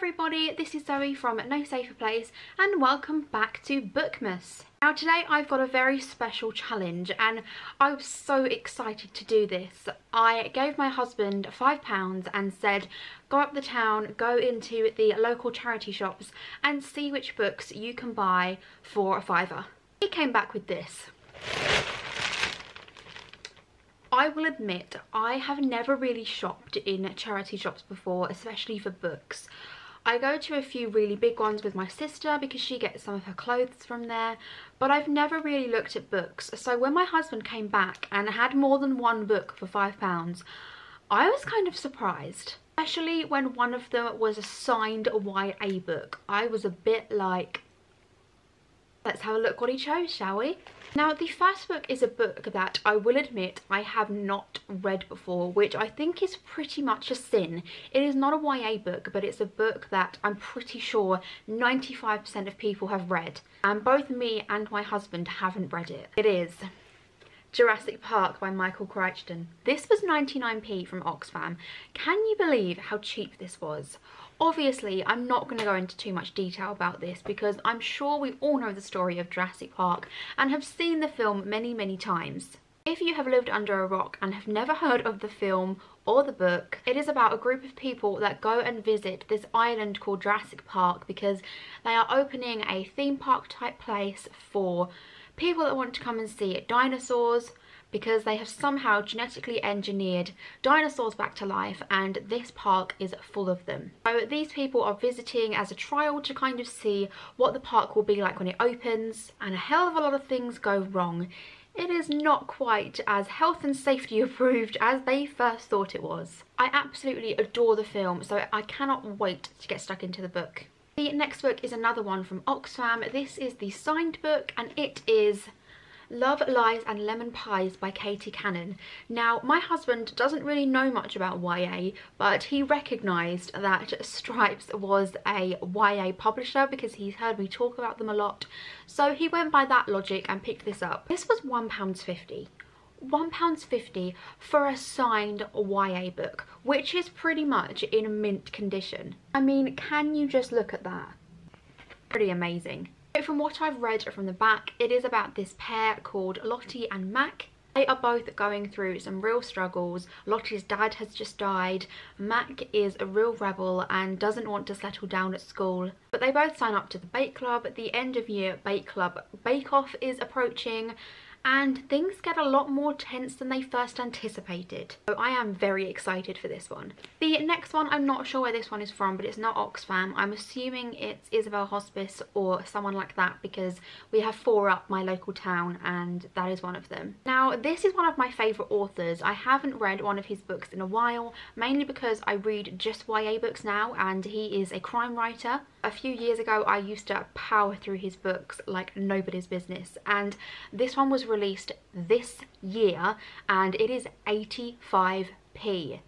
everybody, this is Zoe from No Safer Place and welcome back to Bookmas. Now today I've got a very special challenge and I was so excited to do this. I gave my husband £5 and said go up the town, go into the local charity shops and see which books you can buy for a £5. He came back with this. I will admit, I have never really shopped in charity shops before, especially for books. I go to a few really big ones with my sister because she gets some of her clothes from there, but I've never really looked at books. So when my husband came back and had more than one book for £5, I was kind of surprised. Especially when one of them was a signed YA book. I was a bit like, let's have a look what he chose, shall we? Now the first book is a book that I will admit I have not read before, which I think is pretty much a sin. It is not a YA book, but it's a book that I'm pretty sure 95% of people have read. And both me and my husband haven't read it. It is Jurassic Park by Michael Crichton. This was 99p from Oxfam. Can you believe how cheap this was? Obviously, I'm not going to go into too much detail about this because I'm sure we all know the story of Jurassic Park and have seen the film many times. If you have lived under a rock and have never heard of the film or the book, it is about a group of people that go and visit this island called Jurassic Park because they are opening a theme park type place for people that want to come and see dinosaurs, because they have somehow genetically engineered dinosaurs back to life and this park is full of them. So these people are visiting as a trial to kind of see what the park will be like when it opens, and a hell of a lot of things go wrong. It is not quite as health and safety approved as they first thought it was. I absolutely adore the film, so I cannot wait to get stuck into the book. The next book is another one from Oxfam. This is the signed book and it is Love, Lies and Lemon Pies by Katie Cannon. Now, my husband doesn't really know much about YA, but he recognised that Stripes was a YA publisher because he's heard me talk about them a lot. So he went by that logic and picked this up. This was £1.50. £1.50 for a signed YA book, which is pretty much in mint condition. I mean, can you just look at that? Pretty amazing. From what I've read from the back, it is about this pair called Lottie and Mac. They are both going through some real struggles. Lottie's dad has just died. Mac is a real rebel and doesn't want to settle down at school. But they both sign up to the bake club. At the end of year bake club bake-off is approaching and things get a lot more tense than they first anticipated. So I am very excited for this one. The next one, I'm not sure where this one is from, but it's not Oxfam. I'm assuming it's Isabel Hospice or someone like that because we have 4 up my local town and that is one of them. Now this is one of my favourite authors. I haven't read one of his books in a while, mainly because I read just YA books now and he is a crime writer. A few years ago I used to power through his books like nobody's business, and this one was released this year and it is 85p. 85p.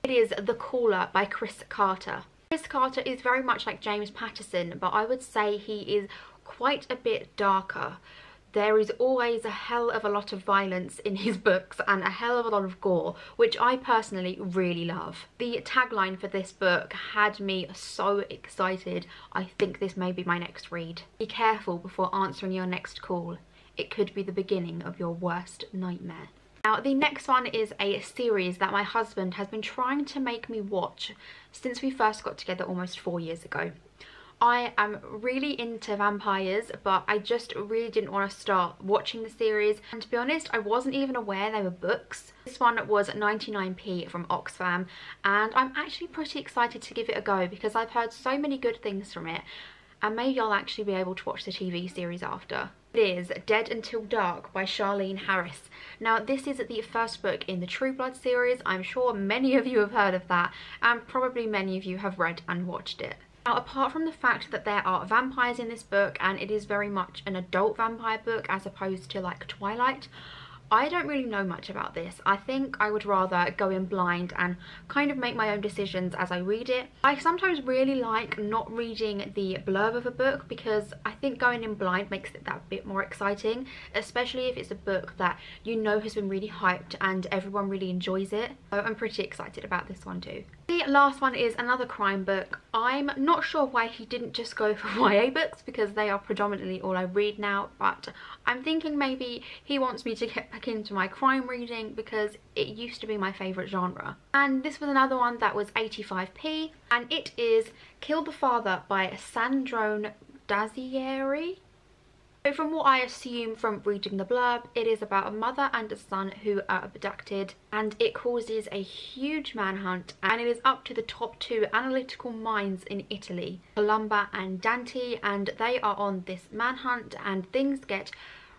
It is The Caller by Chris Carter. Chris Carter is very much like James Patterson, but I would say he is quite a bit darker. There is always a hell of a lot of violence in his books and a hell of a lot of gore, which I personally really love. The tagline for this book had me so excited. I think this may be my next read. Be careful before answering your next call. It could be the beginning of your worst nightmare. Now the next one is a series that my husband has been trying to make me watch since we first got together almost 4 years ago. I am really into vampires, but I just really didn't want to start watching the series, and to be honest I wasn't even aware they were books. This one was 99p from Oxfam and I'm actually pretty excited to give it a go because I've heard so many good things from it, and maybe I'll actually be able to watch the TV series after. It is Dead Until Dark by Charlene Harris. Now this is the first book in the True Blood series. I'm sure many of you have heard of that and probably many of you have read and watched it. Now apart from the fact that there are vampires in this book and it is very much an adult vampire book as opposed to like Twilight, I don't really know much about this. I think I would rather go in blind and kind of make my own decisions as I read it. I sometimes really like not reading the blurb of a book because I think going in blind makes it that bit more exciting, especially if it's a book that you know has been really hyped and everyone really enjoys it. So I'm pretty excited about this one too. The last one is another crime book. I'm not sure why he didn't just go for YA books, because they are predominantly all I read now, but I'm thinking maybe he wants me to get back into my crime reading because it used to be my favourite genre. And this was another one that was 85p, and it is Kill the Father by Sandrone Dazieri. So from what I assume from reading the blurb, it is about a mother and a son who are abducted, and it causes a huge manhunt, and it is up to the top 2 analytical minds in Italy, Columba and Dante, and they are on this manhunt and things get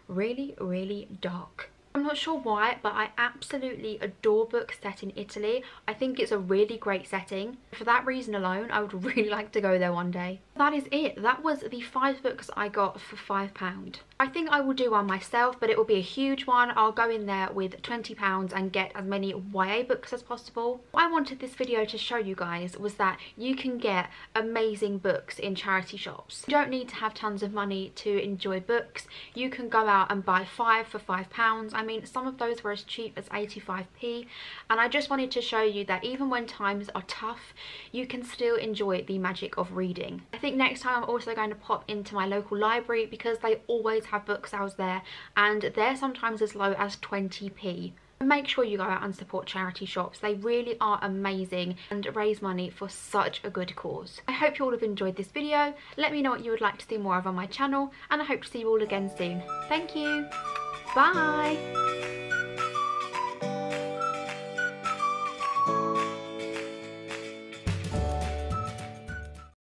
really, really dark. I'm not sure why, but I absolutely adore books set in Italy. I think it's a really great setting. For that reason alone, I would really like to go there one day. That is it. That was the 5 books I got for £5. I think I will do one myself, but it will be a huge one. I'll go in there with £20 and get as many YA books as possible. What I wanted this video to show you guys was that you can get amazing books in charity shops. You don't need to have tons of money to enjoy books. You can go out and buy 5 for £5. I mean, some of those were as cheap as 85p, and I just wanted to show you that even when times are tough, you can still enjoy the magic of reading. I think next time I'm also going to pop into my local library because they always have book sales there, and they're sometimes as low as 20p. Make sure you go out and support charity shops. They really are amazing and raise money for such a good cause. I hope you all have enjoyed this video. Let me know what you would like to see more of on my channel, and I hope to see you all again soon. Thank you. Bye.